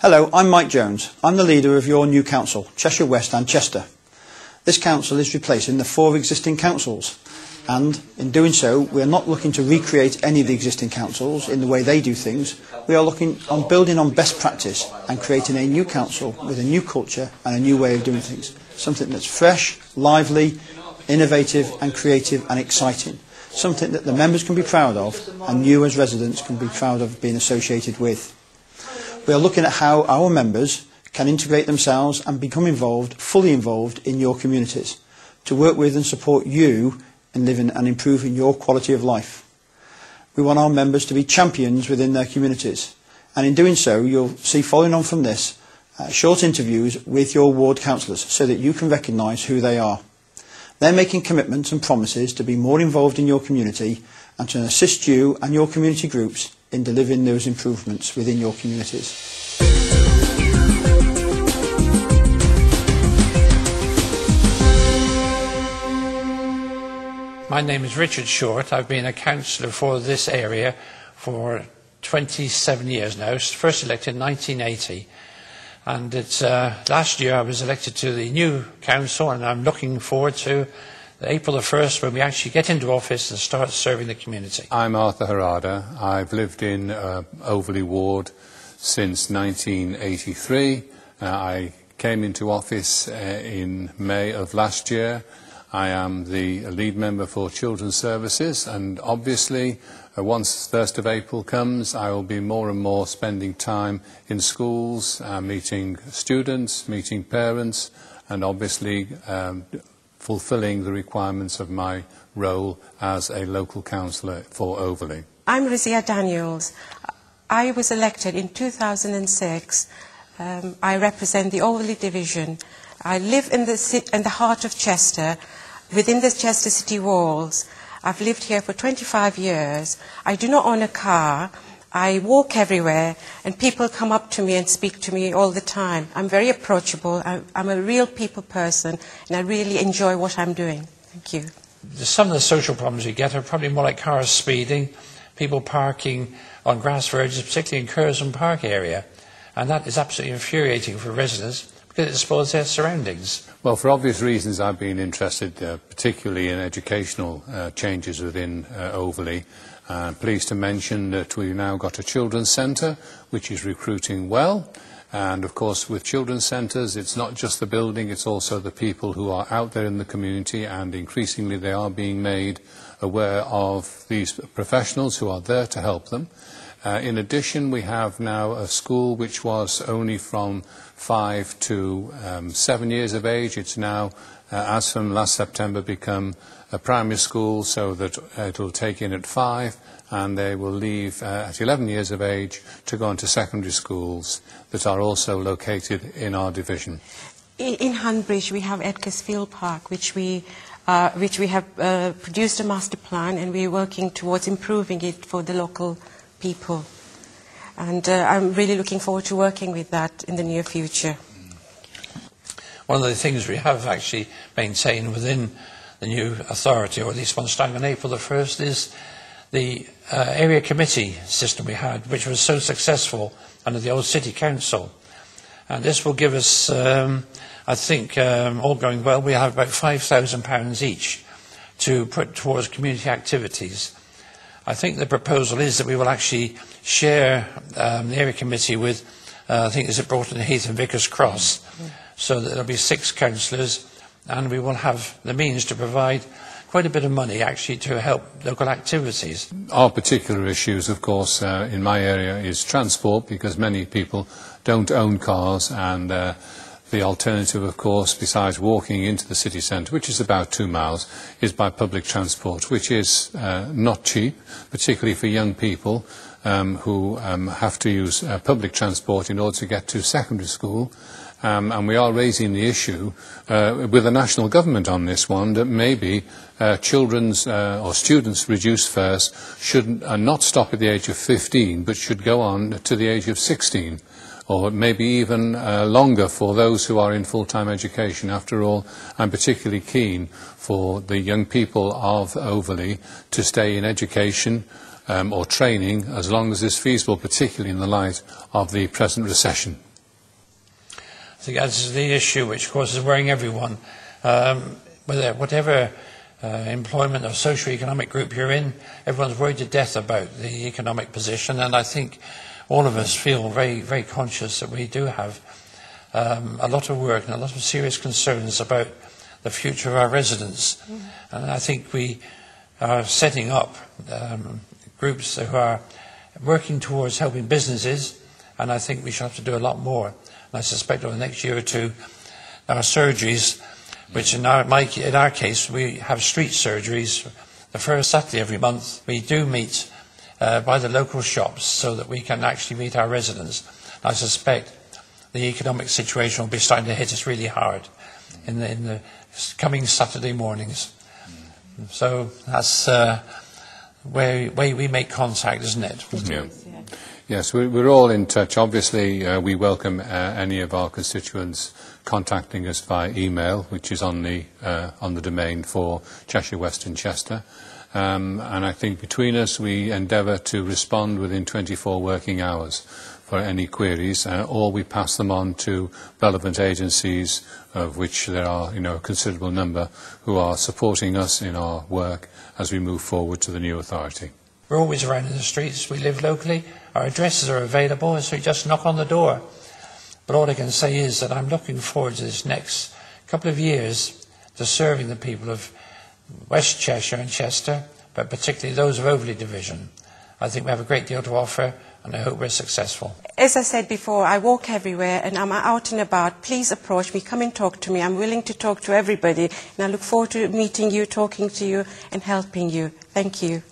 Hello, I'm Mike Jones. I'm the leader of your new council, Cheshire West and Chester. This council is replacing the 4 existing councils, and in doing so we are not looking to recreate any of the existing councils in the way they do things. We are looking on building on best practice and creating a new council with a new culture and a new way of doing things. Something that's fresh, lively, innovative and creative and exciting. Something that the members can be proud of and you as residents can be proud of being associated with. We are looking at how our members can integrate themselves and become involved, fully involved in your communities, to work with and support you in living and improving your quality of life. We want our members to be champions within their communities, and in doing so you'll see, following on from this, short interviews with your ward councillors so that you can recognise who they are. They're making commitments and promises to be more involved in your community and to assist you and your community groups in delivering those improvements within your communities. My name is Richard Short. I've been a councillor for this area for 27 years now, first elected in 1980. And last year I was elected to the new council, and I'm looking forward to April the 1st when we actually get into office and start serving the community. I'm Arthur Harada. I've lived in Overleigh ward since 1983. I came into office in May of last year. I am the lead member for Children's Services, and obviously once 1st of April comes I will be more and more spending time in schools, meeting students, meeting parents, and obviously fulfilling the requirements of my role as a local councillor for Overleigh. I'm Razia Daniels. I was elected in 2006. I represent the Overleigh division. I live in the heart of Chester, within the Chester city walls. I've lived here for 25 years. I do not own a car. I walk everywhere, and people come up to me and speak to me all the time. I'm very approachable. I'm a real people person, and I really enjoy what I'm doing. Thank you. Some of the social problems we get are probably more like cars speeding, people parking on grass verges, particularly in Curzon Park area. And that is absolutely infuriating for residents because it spoils their surroundings. Well, for obvious reasons I've been interested particularly in educational changes within Overleigh. Pleased to mention that we've now got a children's centre which is recruiting well, and of course with children's centres it's not just the building, it's also the people who are out there in the community, and increasingly they are being made aware of these professionals who are there to help them. In addition, we have now a school which was only from 5 to 7 years of age. It's now, as from last September, become a primary school, so that it'll take in at 5 and they will leave at 11 years of age to go into secondary schools that are also located in our division. In Hanbridge we have Edgarsfield Park, which we have produced a master plan, and we're working towards improving it for the local people. And I'm really looking forward to working with that in the near future. One of the things we have actually maintained within the new authority, or at least one starting on April the 1st, is the area committee system we had, which was so successful under the old city council. And this will give us, I think, all going well, we have about £5,000 each to put towards community activities. I think the proposal is that we will actually share the area committee with, I think it's at Broughton Heath and Vickers Cross, so that there will be 6 councillors, and we will have the means to provide quite a bit of money actually to help local activities. Our particular issues, of course, in my area is transport, because many people don't own cars, and the alternative, of course, besides walking into the city centre, which is about 2 miles, is by public transport, which is not cheap, particularly for young people who have to use public transport in order to get to secondary school. And we are raising the issue with the national government on this one, that maybe children's or students' reduced fares should not stop at the age of 15, but should go on to the age of 16. Or maybe even longer for those who are in full-time education. After all, I'm particularly keen for the young people of Overleigh to stay in education or training as long as is feasible, particularly in the light of the present recession. I think that's the issue which, of course, is worrying everyone. Whatever employment or socio-economic group you're in, everyone's worried to death about the economic position, and I think all of us feel very, very conscious that we do have a lot of work and a lot of serious concerns about the future of our residents. And I think we are setting up groups who are working towards helping businesses, and I think we shall have to do a lot more. And I suspect over the next year or two, our surgeries, which in our case, we have street surgeries the first Saturday every month. We do meet by the local shops so that we can actually meet our residents. I suspect the economic situation will be starting to hit us really hard in the coming Saturday mornings. So that's where we make contact, isn't it? Yeah. Yes, we're all in touch. Obviously, we welcome any of our constituents contacting us via email, which is on the domain for Cheshire West and Chester. And I think between us, we endeavour to respond within 24 working hours for any queries, or we pass them on to relevant agencies, of which there are, a considerable number, who are supporting us in our work as we move forward to the new authority. We're always around in the streets. We live locally. Our addresses are available, so you just knock on the door. But all I can say is that I'm looking forward to this next couple of years to serving the people of West Cheshire and Chester, but particularly those of Overleigh Division. I think we have a great deal to offer, and I hope we're successful. As I said before, I walk everywhere and I'm out and about. Please approach me, come and talk to me. I'm willing to talk to everybody, and I look forward to meeting you, talking to you and helping you. Thank you.